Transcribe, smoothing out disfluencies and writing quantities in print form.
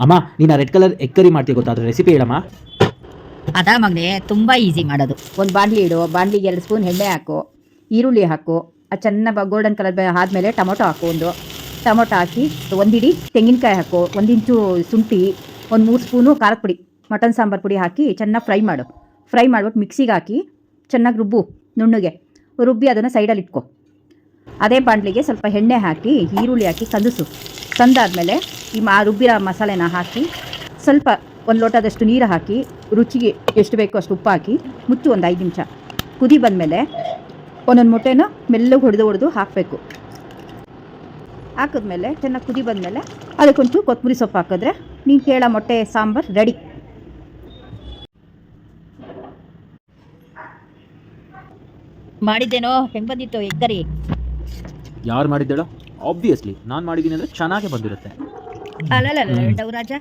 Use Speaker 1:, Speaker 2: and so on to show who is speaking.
Speaker 1: ಅಮ್ಮ ನೀನು red colour egg curry ಮಾಡ್ತೀಯ ಗೊತ್ತಾ, ಅದ್ರ ರೆಸಿಪಿ ಹೇಳಮ್ಮ.
Speaker 2: ಅದಾ ಮಗನೇ, ತುಂಬ ಈಸಿ ಮಾಡೋದು.
Speaker 3: ಒಂದು ಬಾಣಲಿ ಇಡು, ಬಾಣಲಿಗೆ 2 ಸ್ಪೂನ್ ಎಣ್ಣೆ ಹಾಕು, ಈರುಳ್ಳಿ ಹಾಕು, ಅದು ಚೆನ್ನಾಗಿ ಗೋಲ್ಡನ್ ಕಲರ್ ಆದಮೇಲೆ ಟೊಮೊಟೊ ಹಾಕು, ಟೊಮೊಟೊ ಹಾಕಿ 1 ಹಿಡಿ ತೆಂಗಿನಕಾಯಿ ಹಾಕು, 1 ಇಂಚು ಶುಂಠಿ, 3 ಸ್ಪೂನು ಖಾರದ ಪುಡಿ, ಮಟನ್ ಸಾಂಬಾರು ಪುಡಿ ಹಾಕಿ ಚೆನ್ನಾಗಿ ಫ್ರೈ ಮಾಡಿಬಿಟ್ಟು ಮಿಕ್ಸಿಗೆ ಹಾಕಿ ಚೆನ್ನಾಗಿ ರುಬ್ಬು, ನುಣ್ಣಗೆ ರುಬ್ಬಿ ಅದನ್ನು ಸೈಡಲ್ಲಿ ಇಟ್ಕೊ. ಅದೇ ಬಾಣಲಿಗೆ ಸ್ವಲ್ಪ ಎಣ್ಣೆ ಹಾಕಿ ಈರುಳ್ಳಿ ಹಾಕಿ ತಂದಾದಮೇಲೆ ಈ ರುಬ್ಬಿರೋ ಮಸಾಲೆನ ಹಾಕಿ ಸ್ವಲ್ಪ 1 ಲೋಟದಷ್ಟು ನೀರು ಹಾಕಿ ರುಚಿಗೆ ಎಷ್ಟು ಬೇಕೋ ಅಷ್ಟು ಉಪ್ಪು ಹಾಕಿ ಮುಚ್ಚು. 1 5 ನಿಮಿಷ ಕುದಿ ಬಂದಮೇಲೆ ಒಂದೊಂದು ಮೊಟ್ಟೆನ ಮೆಲ್ಲಗೆ ಹೊಡೆದು ಹಾಕಬೇಕು. ಹಾಕಿದ್ಮೇಲೆ ಚೆನ್ನಾಗಿ ಕುದಿ ಬಂದಮೇಲೆ ಅದಕ್ಕೊಂಚೂರು ಕೊತ್ತಂಬರಿ ಸೊಪ್ಪು ಹಾಕಿದ್ರೆ ನೀನು ಕೇಳೋ ಮೊಟ್ಟೆ ಸಾಂಬಾರು ರೆಡಿ.
Speaker 2: ಮಾಡಿದ್ದೇನೋ ಹೆಂಗೆ ಬಂದಿತ್ತು ಎಗ್ ಕರಿ?
Speaker 1: ಯಾರು ಮಾಡಿದ್ದೇಳೋ? ಆಬ್ವಿಯಸ್ಲಿ ನಾನು ಮಾಡಿದ್ದೀನಿ ಅಂದರೆ ಚೆನ್ನಾಗೇ ಬಂದಿರುತ್ತೆ.
Speaker 2: ಅಲ್ಲ ಡವ್ ರಾಜ.